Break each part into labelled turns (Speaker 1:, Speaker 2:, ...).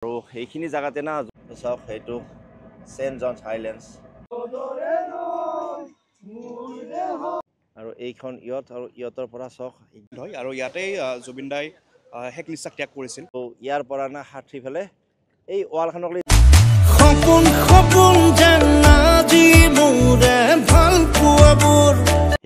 Speaker 1: আৰু সেইখিনি জায়গাতে না চাওক সেইটো সেন্ট জনছ আইল্যান্ডস আৰু এইখন ইয়ত আৰু ইয়তৰ পৰা চাওক
Speaker 2: হয় আৰু ইয়াতেই জুবিন দাই শেষ নিশ্বাস ত্যাগ কৰিছিল।
Speaker 1: ইয়াৰ পৰা না হাতী ফেলে এই ৱালখনক
Speaker 3: সপোন সপোন যেন আজি মোৰে ভাল পোৱাবোৰ।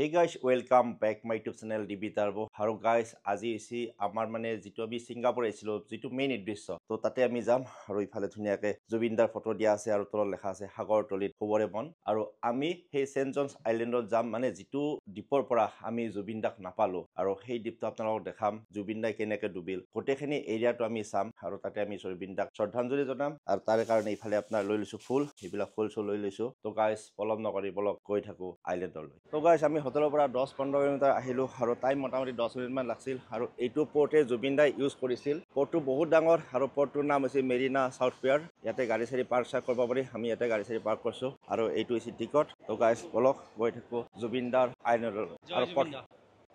Speaker 1: Hey guys, welcome back my YouTube channel DB Turbo. Hello guys, আজি এসি আমাৰ মানে যেটো আমি সিঙ্গাপুৰ আহিছিল যেটো মেইন উদ্দেশ্য তো তাতে আমি যাম আৰু ইফালে ধুনিয়াকে জুবিনদাৰ ফটো দিয়া আছে আৰু তলত লেখা আছে সাগৰ তলিত খবৰে মন আৰু আমি সেই সেন্ট জনছ আইল্যান্ডত যাম মানে যেটো দ্বীপৰ পৰা আমি জুবিনদাক নাপালো আৰু সেই দ্বীপটো আপোনালোকক দেখাম জুবিনদাই কেনেকৈ ডুবিল গোটেইখিনি এৰিয়াটো আমি চাম আৰু তাতে আমি জুবিনদাক শ্ৰদ্ধাঞ্জলি জনাম আৰু তাৰ কাৰণে ইফালে আপোনাৰ লৈ লৈছো ফুল এইবিলাক ফুল লৈ লৈছো তো গাইস পলম নকৰি বলক গৈ থাকো আইল্যান্ডলৈ তো গাইস আমি হোটেলৰ পৰা 10-15 কিলোমিটাৰ আহিলো আৰু টাইম মোটামুটি 10 মিনিট মান লাগছিল আৰু এইটো পোৰ্টে জুবিনদাই ইউজ কৰিছিল পোৰ্টটো বহুত ডাঙৰ আৰু পোৰ্টটোৰ নাম হৈছে মেৰিনা সাউথ পিয়াৰ ইয়াতে গাড়ী চাৰি পাৰ্ক কৰিব পাৰি আমি ইয়াতে গাড়ী চাৰি পাৰ্ক কৰিছো আৰু এইটো হৈছে টিকট তো গাইস বলক গৈ থাকো জুবিনদাৰ আইল্যান্ডলৈ আৰু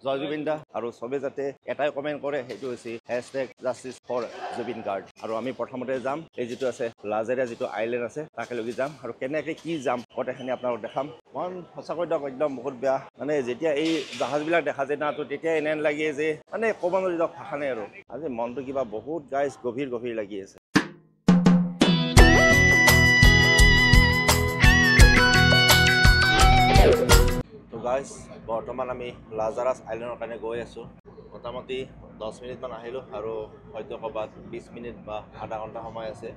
Speaker 1: জয় জুবিনদা আৰু সবে যাতে এটাই কমেন্ট কৰে সেইটো হৈছে #JusticeForJubinGuard আৰু আমি প্ৰথমতে যাম এই যেটো আছে লাজেৰিয়া যেটো আইল্যান্ড আছে তাকে লগি যাম আৰু কেনেকৈ কি যাম গোটেইখিনি আপোনালোকক দেখাম মন সঁচাকৈ দিয়ক একদম বহুত বেয়া মানে যেতিয়া এই জাহাজবিলাক দেখা যায় না তো তেতিয়া এনে লাগে যে মানে ক'ব নোৱাৰি দিয়ক ভাষা নাই আৰু আজি মনটো কিবা বহুত গাইস গভীৰ লাগি আছে তো গাইস বৰ্তমান আমি লাজাৰাছ আইল্যান্ডৰ কাৰণে গৈ আছো মোটামুটি 10 মিনিট মান আহিলো আৰু হয়তো কবাত 20 মিনিট বা আধা ঘণ্টা সময় আছে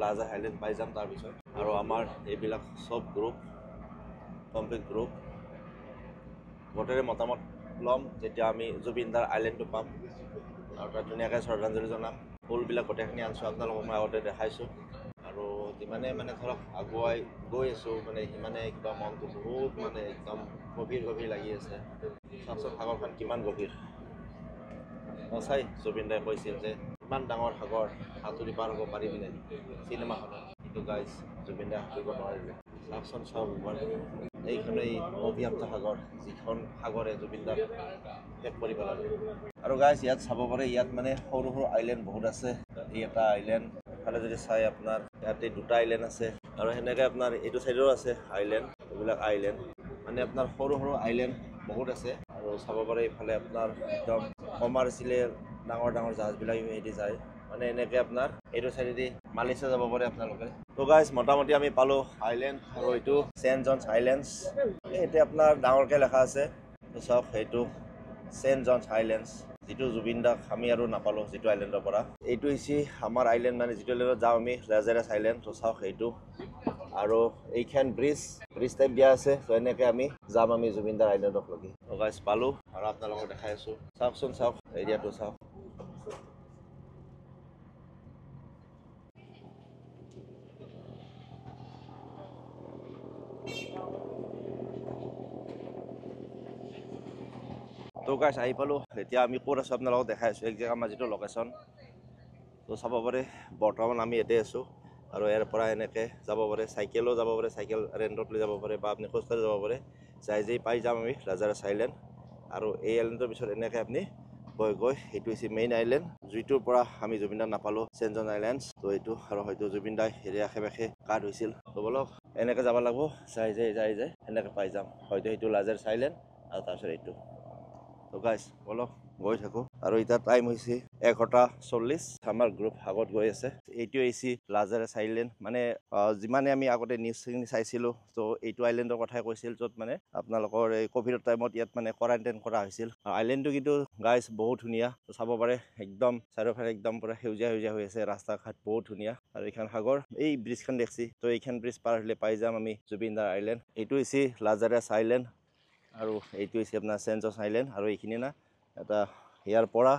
Speaker 1: লাজা আইল্যান্ড পাই যাম তাৰ পিছত আৰু আমাৰ এইবিলাক সব গ্ৰুপ কমপ্লিট গ্ৰুপ গোটেৰে মতামত লম যেতিয়া আমি জুবিনদাৰ আইল্যান্ডটো পাম আৰু তাত ধুনীয়াকৈ শ্ৰদ্ধাঞ্জলি জনাম ফুলবিলাক গোটেইখিনি আনছো আপোনালোকক মই আগতে দেখাইছো আৰু যিমানে মানে ধৰক আগুৱাই গৈ আছো মানে সিমানে কিবা মনটো বহুত মানে একদম গভীৰ লাগি আছে চাওকচোন সাগৰখন কিমান গভীৰ সঁচাই জুবিনদাই কৈছিল যে ইমান ডাঙৰ সাগৰ সাঁতুৰি পাৰ হ'ব পাৰিবি নাই চিনেমাখনত কিন্তু গাইজ জুবিনদাই সাঁতুৰিব নোৱাৰিলে চাওকচোন চাওক এইখনেই অভিশপ্ত সাগৰ যিখন সাগৰে জুবিনদাক শেষ কৰি পেলালে আৰু গাইজ ইয়াত চাব পাৰে ইয়াত মানে সৰু আইল্যান্ড বহুত আছে এই এটা আইল্যান্ড ফালে যদি চাই আপোনাৰ ইয়াতে দুটা আইল্যান্ড আছে আৰু সেনেকৈ আপোনাৰ এইটো চাইডৰো আছে আইল্যান্ড এইবিলাক আইল্যান্ড মানে আপোনাৰ সৰু আইল্যান্ড বহুত আছে আৰু চাব পাৰে ইফালে আপোনাৰ একদম কমাৰ্চিয়েল ডাঙৰ জাহাজবিলাক ইহেদি যায় মানে এনেকৈ আপোনাৰ এইটো চাইডেদি মালয়েছিয়া যাব পাৰে আপোনালোকে তো গাইজ মোটামুটি আমি পালো আইল্যান্ড আৰু এইটো সেন্ট জনছ আইল্যান্ডস এতিয়া আপোনাৰ ডাঙৰকৈ লেখা আছে তো চাওক সেইটো সেন্ট জনছ আইল্যান্ডস যেটো জুবিনদাক আমি আৰু নাপালো যেটো আইল্যান্ডৰ পৰা এইটো হৈছে আমাৰ আইল্যান্ড মানে যেটো আইল্যান্ডত যাওঁ আমি লাজাৰাছ আইল্যান্ড তো চাওক এইটো আৰু এইখন ব্ৰিজ টাইপ দিয়া আছে তো এনেকৈ আমি যাম আমি জুবিনদাৰ আইল্যান্ডক লগি তো গাইজ পালো আৰু আপোনালোকক দেখাই আছো চাওকচোন চাওক এৰিয়াটো চাওক তো গাইজ আহি পালো এতিয়া আমি ক'ত আছো আপোনালোকক দেখাই আছো এক জেগা আমাৰ যেটো লোকেশ্যন তো চাব পাৰে বৰ্তমান আমি ইয়াতে আছো আৰু ইয়াৰ পৰা এনেকৈ যাব পাৰে চাইকেলো যাব পাৰে চাইকেল ৰেণ্টত লৈ যাব পাৰে বা আপুনি খোজকাঢ়ি যাব পাৰে যাই পাই যাম আমি লাজাৰাছ আইল্যান্ড আৰু এই আইল্যান্ডৰ পিছত এনেকৈ আপুনি গৈ এইটো হৈছে মেইন আইল্যান্ড যিটোৰ পৰা আমি জুবিনদাক নাপালো সেন্ট জনছ আইল্যান্ডস তো এইটো আৰু হয়তো জুবিনদাই হেৰি আশে কাঠ হৈছিল তো বলক এনেকৈ যাব লাগিব যাই এনেকৈ পাই যাম হয়তো সেইটো লাজাৰাছ আইল্যান্ড আৰু তাৰপিছত এইটো তো গাইজ বলক গৈ থাকো আৰু এতিয়া টাইম হৈছে 11:40 আমাৰ গ্ৰুপ আগত গৈ আছে এইটো হৈছে লাজাৰাছ আইল্যান্ড মানে যিমানে আমি আগতে নিউজখিনি চাইছিলো তো এইটো আইল্যান্ডৰ কথাই কৈছিল য'ত মানে আপোনালোকৰ এই কোভিডৰ টাইমত ইয়াত মানে কোৱাৰেণ্টাইন কৰা হৈছিল আইল্যান্ডটো কিন্তু গাইজ বহুত ধুনীয়া চাব পাৰে একদম চাৰিওফালে একদম পুৰা সেউজীয়া হৈ আছে ৰাস্তা ঘাট বহুত ধুনীয়া আৰু এইখন সাগৰ এই ব্ৰিজখন দেখছি তো এইখন ব্ৰিজ পাৰ হ'লে পাই যাম আমি জুবিনদাৰ আইল্যান্ড এইটো হৈছে লাজাৰাছ আইল্যান্ড আৰু এইটো হৈছে আপোনাৰ সেন্ট জনছ আইল্যান্ড আৰু এইখিনি না এটা ইয়াৰ পৰা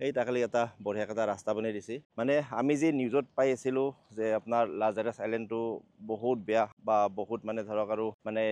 Speaker 1: এই তাকালি এটা বঢ়িয়াকৈ এটা ৰাস্তা বনাই দিছে মানে আমি যে নিউজত পাই আছিলো যে আপোনাৰ লাজাৰাছ আইল্যান্ডটো বহুত বেয়া বা বহুত মানে ধৰক আৰু মানে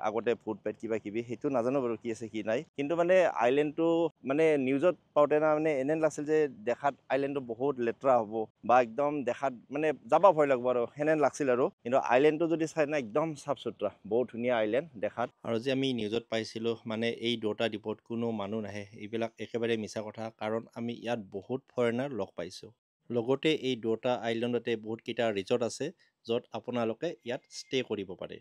Speaker 1: আগতে ভূত পেট কিবা সেইটো নাজানো বাৰু কি আছে কি নাই কিন্তু মানে আইল্যান্ডটো মানে নিউজত পাওঁতে না মানে এনে লাগিছিল যে দেখাত আইল্যান্ডটো বহুত লেতেৰা হ'ব বা একদম দেখাত মানে যাব ভয় লাগিব আৰু সেনে লাগছিল আৰু কিন্তু আইল্যান্ডটো যদি চাই না একদম চাফ চুতৰা বহুত ধুনীয়া আইল্যান্ড দেখাত আৰু যে আমি নিউজত পাইছিলো মানে এই দুটা দ্বীপত কোনো মানুহ নাহে এইবিলাক একেবাৰে মিছা কথা কাৰণ আমি ইয়াত বহুত ফৰেনাৰ লগ পাইছো লগতে এই দুটা আইলেণ্ডতে বহুতকেইটা ৰিজৰ্ট আছে য'ত আপোনালোকে ইয়াত ষ্টে কৰিব পাৰে।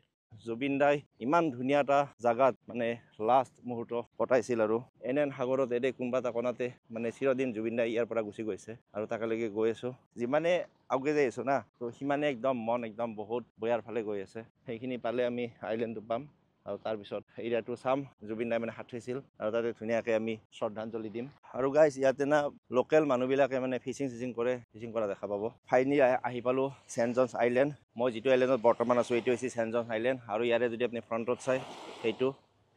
Speaker 1: জুবিন দাই ইমান ধুনীয়া এটা জাগাত মানে লাষ্ট মুহূৰ্ত কটাইছিল আৰু এনে সাগৰত এনে কোনোবা এটা কোণাতে মানে চিৰদিন জুবিন দাই ইয়াৰ পৰা গুচি গৈছে আৰু তাকেলৈকে গৈ আছোঁ। যিমানে আগুৱাই যাই আছোঁ না তো সিমানে একদম মন একদম বহুত বয়াৰ ফালে গৈ আছে। সেইখিনি পালে আমি আইলেণ্ডটো পাম আৰু তাৰপিছত এৰিয়াটো চাম জুবিন দাই মানে সাঁতুৰিছিল আৰু তাতে ধুনীয়াকৈ আমি শ্ৰদ্ধাঞ্জলি দিম। আৰু গাইজ ইয়াতে না লোকেল মানুহবিলাকে মানে ফিচিং কৰা দেখা পাব। ফাইনেলি আহি পালোঁ চেণ্ট জনছ আইলেণ্ড। মই যিটো আইলেণ্ডত বৰ্তমান আছোঁ এইটো হৈছে চেণ্ট জনছ আইলেণ্ড আৰু ইয়াৰে যদি আপুনি ফ্ৰণ্টত চাই সেইটো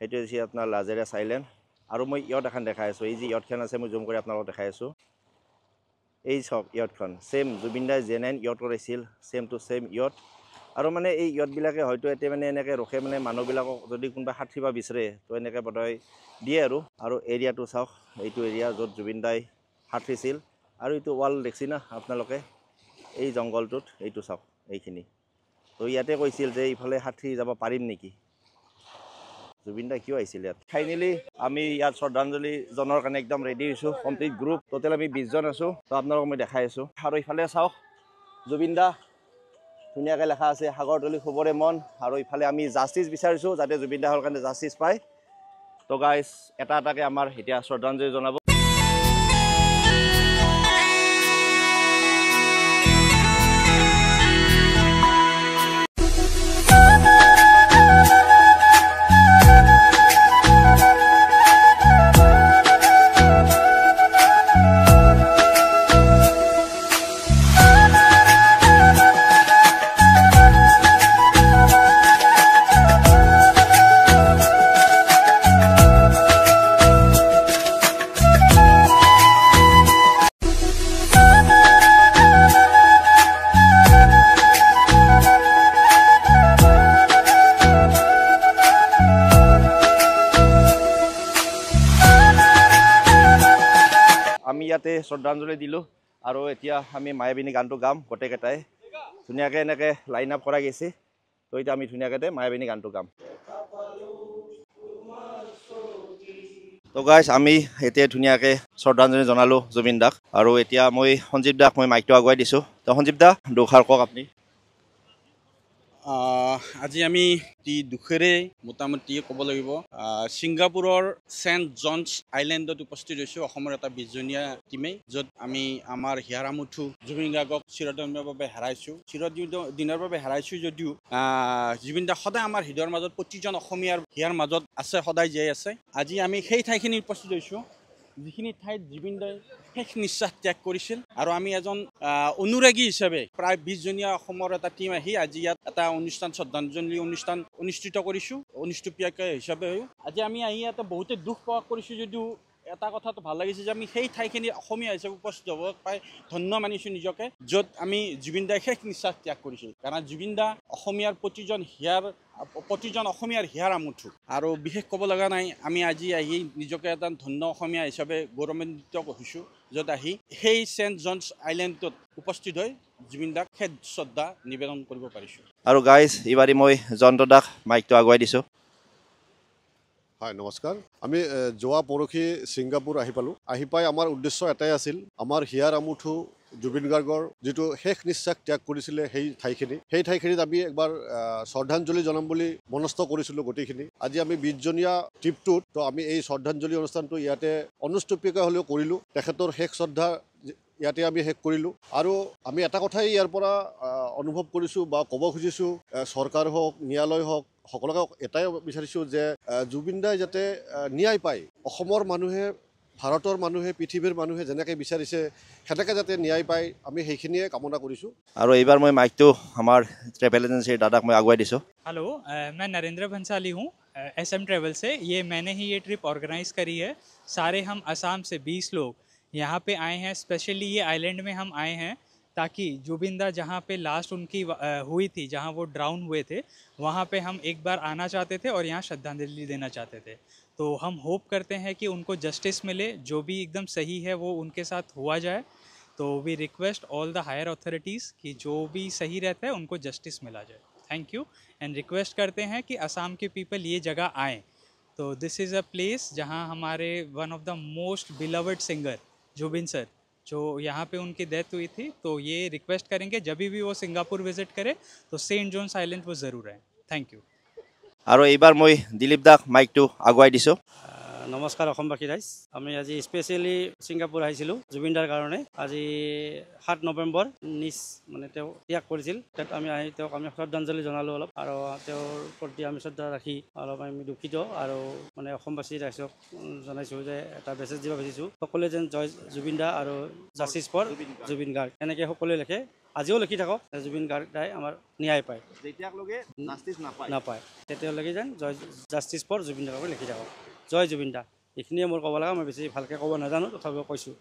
Speaker 1: হৈছে আপোনাৰ লাজাৰাছ আইলেণ্ড। আৰু মই ইয়ত এখন দেখাই আছোঁ, এই যি ইয়তখন আছে মই জুম কৰি আপোনালোকক দেখাই আছোঁ। এই চাওক ইয়তখন ছেম জুবিন দাই জেনেন ইয়ত কৰিছিল, ছেম টু ছেম ইয়ত। আৰু মানে এই ইয়তবিলাকে হয়তো এতিয়া মানে এনেকৈ ৰখে মানে মানুহবিলাকক যদি কোনোবা সাঁতুৰিব বিচাৰে তো এনেকৈ বোধহয় দিয়ে আৰু এৰিয়াটো চাওক, এইটো এৰিয়া য'ত জুবিন দাই সাঁতুৰিছিল। আৰু এইটো ৱাল দেখছি না আপোনালোকে, এই জংঘলটোত এইটো চাওক এইখিনি। তো ইয়াতে কৈছিল যে এইফালে সাঁতুৰি যাব পাৰিম নেকি, জুবিন দা কিয় আহিছিল ইয়াত। ফাইনেলি আমি ইয়াত শ্ৰদ্ধাঞ্জলি জনাৰ কাৰণে একদম ৰেডি হৈছোঁ, কমপ্লিট গ্ৰুপ, টোটেল আমি 20 জন আছোঁ। তো আপোনালোকক মই দেখাই আছোঁ। আৰু ইফালে চাওক জুবিন দা ধুনীয়াকৈ লেখা আছে সাগৰতলী শুবৰে মন। আৰু ইফালে আমি জাষ্টিছ বিচাৰিছোঁ যাতে জুবিন দাৰ কাৰণে জাষ্টিছ পায়। তো গাইজ এটা এটাকৈ আমাৰ এতিয়া শ্ৰদ্ধাঞ্জলি জনাব। আমি ইয়াতে শ্ৰদ্ধাঞ্জলি দিলোঁ আৰু এতিয়া আমি মায়াবিনী গানটো গাম গোটেইকেইটাই। ধুনীয়াকৈ এনেকৈ লাইন আপ কৰা গৈছে। তো এতিয়া আমি ধুনীয়াকৈ মায়াবিনী গানটো গাম। তো গাইজ আমি এতিয়া ধুনীয়াকৈ শ্ৰদ্ধাঞ্জলি জনালোঁ জুবিন দাক। আৰু এতিয়া মই সঞ্জীৱ দাক মই মাইকটো আগুৱাই দিছোঁ। তো সঞ্জীৱ দা দুষাৰ কওক আপুনি।
Speaker 2: আজি আমি অতি দুখেৰে মোটামুটি ক'ব লাগিব ছিংগাপুৰৰ চেণ্ট জনছ আইলেণ্ডত উপস্থিত হৈছোঁ, অসমৰ এটা 20জনীয়া টিমে, য'ত আমি আমাৰ হিয়াৰ আমঠু জুবিন গাৰ্গক চিৰদিনৰ বাবে হেৰাইছোঁ। চিৰদিনৰ বাবে হেৰাইছোঁ যদিও জুবিন দা সদায় আমাৰ হৃদয়ৰ মাজত, প্ৰতিজন অসমীয়াৰ হিয়াৰ মাজত আছে, সদায় জীয়াই আছে। আজি আমি সেই ঠাইখিনি উপস্থিত হৈছোঁ যিখিনি ঠাইত জুবিন দাই শেষ নিশ্বাস ত্যাগ কৰিছিল। আৰু আমি এজন অনুৰাগী হিচাপে প্ৰায় 20জনীয়া অসমৰ এটা টীম আহি আজি ইয়াত এটা অনুষ্ঠান, শ্ৰদ্ধাঞ্জলি অনুষ্ঠান অনুষ্ঠিত কৰিছোঁ অনুষ্টুপীয়াকৈ হিচাপে। আজি আমি আহি ইয়াতে বহুতে দুখ প্ৰকাশ কৰিছোঁ যদিও এটা কথাটো ভাল লাগিছে যে আমি সেই ঠাইখিনি অসমীয়া হিচাপে উপস্থিত হ'ব পাই ধন্য মানিছোঁ নিজকে, য'ত আমি জুবিন দাই শেষ নিশ্বাস ত্যাগ কৰিছিল। কাৰণ জুবিন দা অসমীয়াৰ প্ৰতিজন অসমীয়াৰ হিয়াৰ আমঠু। আৰু বিশেষ ক'ব লগা নাই, আমি আজি আহি নিজকে এটা ধন্য অসমীয়া হিচাপে গৌৰৱান্বিত হৈছোঁ, য'ত আহি সেই চেণ্ট জনছ আইলেণ্ডত উপস্থিত হৈ জুবিন দাক শেষ শ্ৰদ্ধা নিবেদন কৰিব পাৰিছোঁ।
Speaker 1: আৰু গাইজ এইবাৰে মই জয়ন্ত দাক মাইকটো আগুৱাই দিছোঁ।
Speaker 4: হয়, নমস্কাৰ। আমি যোৱা পৰহি ছিংগাপুৰ আহি পালোঁ। আহি পাই আমাৰ উদ্দেশ্য এটাই আছিল, আমাৰ হিয়াৰ আমঠু জুবিন গাৰ্গৰ যিটো শেষ নিশ্বাস ত্যাগ কৰিছিলে সেই ঠাইখিনিত আমি একবাৰ শ্ৰদ্ধাঞ্জলি জনাম বুলি মনস্থ কৰিছিলোঁ গোটেইখিনি। আজি আমি 20জনীয়া ট্ৰিপটোত তো আমি এই শ্ৰদ্ধাঞ্জলি অনুষ্ঠানটো ইয়াতে অনুষ্টুপীয়াকৈ হ'লেও কৰিলোঁ। তেখেতৰ শেষ শ্ৰদ্ধা ইয়াতে আমি শেষ কৰিলোঁ। আৰু আমি এটা কথাই ইয়াৰ পৰা অনুভৱ কৰিছোঁ বা ক'ব খুজিছোঁ, চৰকাৰ হওক ন্যায়ালয় হওক সকলোকে এটাই বিচাৰিছোঁ যে জুবিন দাই যাতে ন্যায় পায়। অসমৰ মানুহে, ভাৰতৰ মানুহে, পৃথিৱীৰ মানুহে যেনেকৈ বিচাৰিছে সেনেকৈ যাতে ন্যায় পায়, আমি সেইখিনিয়ে কামনা কৰিছোঁ।
Speaker 1: আৰু এইবাৰ মই মাইকটো আমাৰ ট্ৰেভেল এজেঞ্চিৰ দাদাক মই আগুৱাই দিছোঁ।
Speaker 5: हेलो, मैं नरेंद्र भंसाली हूँ SM ट्रैवल से। मैंने ही ये ट्रिप ऑर्गेनाइज़ करी है। सारे हम असम से 20 लोग यहाँ पे आए हैं। स्पेशली ये आइलैंड में हम आए हैं ताकि जुबिन दा जहाँ पे लास्ट उनकी हुई थी, जहाँ वो ड्राउन हुए थे, वहाँ पे हम एक बार आना चाहते थे और यहाँ श्रद्धांजलि देना चाहते थे। तो हम होप करते हैं कि उनको जस्टिस मिले, जो भी एकदम सही है वो उनके साथ हुआ जाए। तो we request all the higher authorities कि जो भी सही रहता है उनको जस्टिस मिला जाए। Thank you. एंड रिक्वेस्ट करते हैं कि असम के पीपल ये जगह आएँ। तो दिस इज़ अ प्लेस जहाँ हमारे one of the most beloved singer Zubeen sir जो यहाँ पे उनकी डेथ हुई थी। तो ये रिक्वेस्ट करेंगे जब भी वो सिंगापुर विजिट करे तो सेंट जॉन्स आइलैंड वो ज़रूर आए। Thank you.
Speaker 1: আৰু এইবাৰ মই দিলীপ দাক মাইকটো আগুৱাই দিছোঁ।
Speaker 6: নমস্কাৰ অসমবাসী ৰাইজ, আমি আজি স্পেচিয়েলি ছিংগাপুৰ আহিছিলোঁ জুবিনদাৰ কাৰণে। আজি 7 নৱেম্বৰ মানে তেওঁ ত্যাগ কৰিছিল, তাত আমি আহি তেওঁক আমি শ্ৰদ্ধাঞ্জলি জনালোঁ অলপ, আৰু তেওঁৰ প্ৰতি আমি শ্ৰদ্ধা ৰাখি অলপ আমি দুখিত, আৰু মানে অসমবাসী ৰাইজক জনাইছোঁ যে এটা মেছেজ দিব বিচাৰিছোঁ, সকলোৱে যেন জয় জুবিনদা আৰু জাষ্টিছ ফৰ জুবিন গাৰ্গ এনেকৈ সকলোৱে লিখে, আজিও লিখি থাকক, জুবিন গাৰ্গদাই আমাৰ ন্যায় পায়, নাপায় তেতিয়ালৈকে যেন জয় জাষ্টিছ ফৰ জুবিন গাৰ্গক লিখি থাকক। জয় জুবিন দা, এইখিনিয়ে মোৰ ক'ব লগা, মই বেছি ভালকৈ ক'ব নাজানো, তথাপিও কৈছোঁ।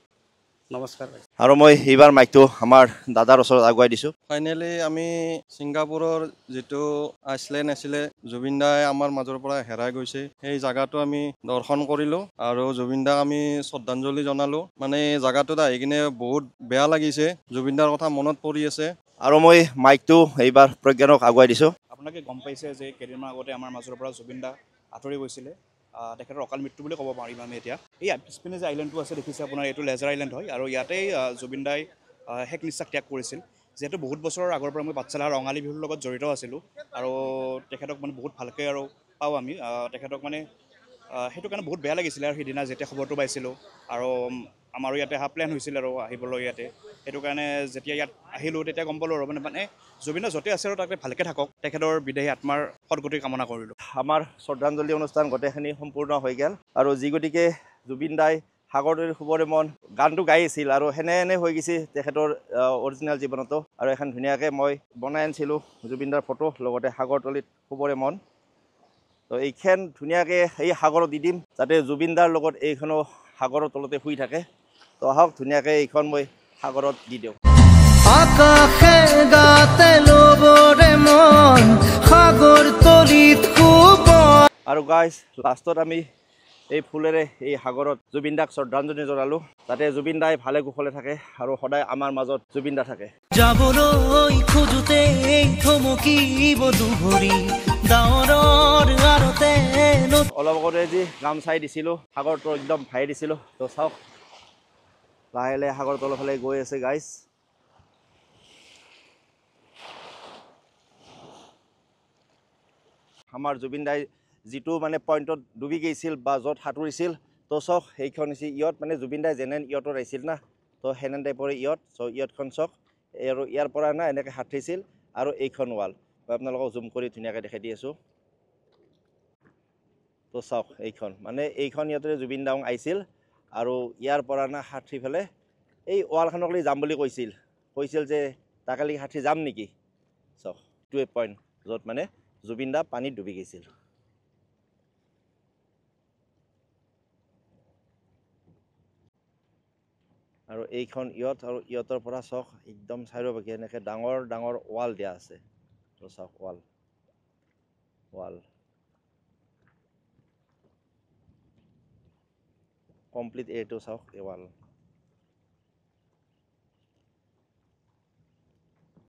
Speaker 6: নমস্কাৰ।
Speaker 1: আৰু মই এইবাৰ মাইকটো আমাৰ দাদাৰ ওচৰত আগুৱাই দিছোঁ।
Speaker 7: ফাইনেলি আমি ছিংগাপুৰৰ যিটো আইচলেণ্ড আছিলে, জুবিন দাই আমাৰ মাজৰ পৰা হেৰাই গৈছে, সেই জাগাটো আমি দৰ্শন কৰিলোঁ আৰু জুবিন দাক আমি শ্ৰদ্ধাঞ্জলি জনালোঁ। মানে এই জাগাটোত আহি কিনে বহুত বেয়া লাগিছে, জুবিন দাৰ কথা মনত পৰি আছে।
Speaker 1: আৰু মই মাইকটো এইবাৰ প্ৰজ্ঞানক আগুৱাই দিছোঁ।
Speaker 8: আপোনালোকে গম পাইছে যে কেইদিনমান আগতে আমাৰ মাজৰ পৰা জুবিন দা আঁতৰি গৈছিলে, তেখেতৰ অকাল মৃত্যু বুলি ক'ব পাৰিম আমি এতিয়া। এই পিছপিনে যে আইলেণ্ডটো আছে দেখিছে আপোনাৰ, এইটো লেজাৰ আইলেণ্ড হয়, আৰু ইয়াতেই জুবিন দাই শেষ নিশ্বাস ত্যাগ কৰিছিল। যিহেতু বহুত বছৰৰ আগৰ পৰা মই পাঠশালা ৰঙালী বিহুৰ লগত জড়িত আছিলোঁ, আৰু তেখেতক মানে বহুত ভালকৈ আৰু পাওঁ আমি, তেখেতক মানে সেইটো কাৰণে বহুত বেয়া লাগিছিলে। আৰু সেইদিনা যেতিয়া খবৰটো পাইছিলোঁ, আৰু আমাৰো ইয়াতে অহা প্লেন হৈছিল আৰু আহিবলৈ ইয়াতে, সেইটো কাৰণে যেতিয়া ইয়াত আহিলোঁ তেতিয়া গম পালোঁ আৰু মানে জুবিন দা য'তে আছে আৰু তাতে ভালকৈ থাকক, তেখেতৰ বিদেহী আত্মাৰ সদগতি কামনা কৰিলোঁ।
Speaker 1: আমাৰ শ্ৰদ্ধাঞ্জলি অনুষ্ঠান গোটেইখিনি সম্পূৰ্ণ হৈ গ'ল, আৰু যি গতিকে জুবিন দাই সাগৰ তলিৰ শুবৰে মন গানটো গাই আছিল, আৰু সেনে হৈ গৈছে তেখেতৰ অৰিজিনেল জীৱনতো। আৰু এখন ধুনীয়াকৈ মই বনাই আনিছিলোঁ জুবিন দাৰ ফটো, লগতে সাগৰ তলিত শুবৰে মন। তো এইখন ধুনীয়াকৈ এই সাগৰত দি দিম, যাতে জুবিন দাৰ লগত এইখনো সাগৰৰ তলতে শুই থাকে। তো আহক ধুনীয়াকৈ এইখন মই সাগৰত দি দিওঁ।
Speaker 3: আকাশে গাতে ল'বৰে মন, সাগৰ তলিত শুব।
Speaker 1: আৰু গাইজ লাষ্টত আমি এই ফুলেৰে এই সাগৰত জুবিন দাক শ্ৰদ্ধাঞ্জলি জনালোঁ, যাতে জুবিন দাই ভালে কুশলে থাকে আৰু সদায় আমাৰ মাজত জুবিন দা থাকে।
Speaker 3: যাবলৈ খোজোতে থমকিব দুভৰি, ডাৱৰৰ আৰতে
Speaker 1: অলপ আগতে যি গামচাই দিছিলোঁ, সাগৰটো একদম ভাই দিছিলোঁ। তো চাওক লাহে লাহে সাগৰ তলৰ ফালে গৈ আছে গাইজ। আমাৰ জুবিন দাই যিটো মানে পইণ্টত ডুবি গৈছিল বা য'ত সাঁতুৰিছিল, তো চাওক সেইখন হৈছে ইয়ত, মানে জুবিন দাই যেনে ইয়তত আহিছিল না, তো সেনে টাইপৰে ইয়ত। চ' ইয়তখন চাওক, আৰু ইয়াৰ পৰা না এনেকৈ সাঁতুৰিছিল, আৰু এইখন ৱাল মই আপোনালোকক জুম কৰি ধুনীয়াকৈ দেখাই দি আছোঁ। তো চাওক এইখন, মানে এইখন ইয়াতে জুবিন দাং আহিছিল, আৰু ইয়াৰ পৰা না সাঁতুৰি পেলাই এই ৱালখনক যাম বুলি কৈছিল যে তাকালি সাঁতুৰি যাম নেকি। চাওক এইটোৱে পইণ্ট য'ত মানে জুবিন দা পানীত ডুবি গৈছিল। আৰু এইখন ইয়ত, আৰু ইয়তৰ পৰা চাওক একদম চাৰিওফালে এনেকৈ ডাঙৰ ডাঙৰ ৱাল দিয়া আছে। তো চাওক ৱাল কমপ্লিট এইটো চাওক এই ৱাল।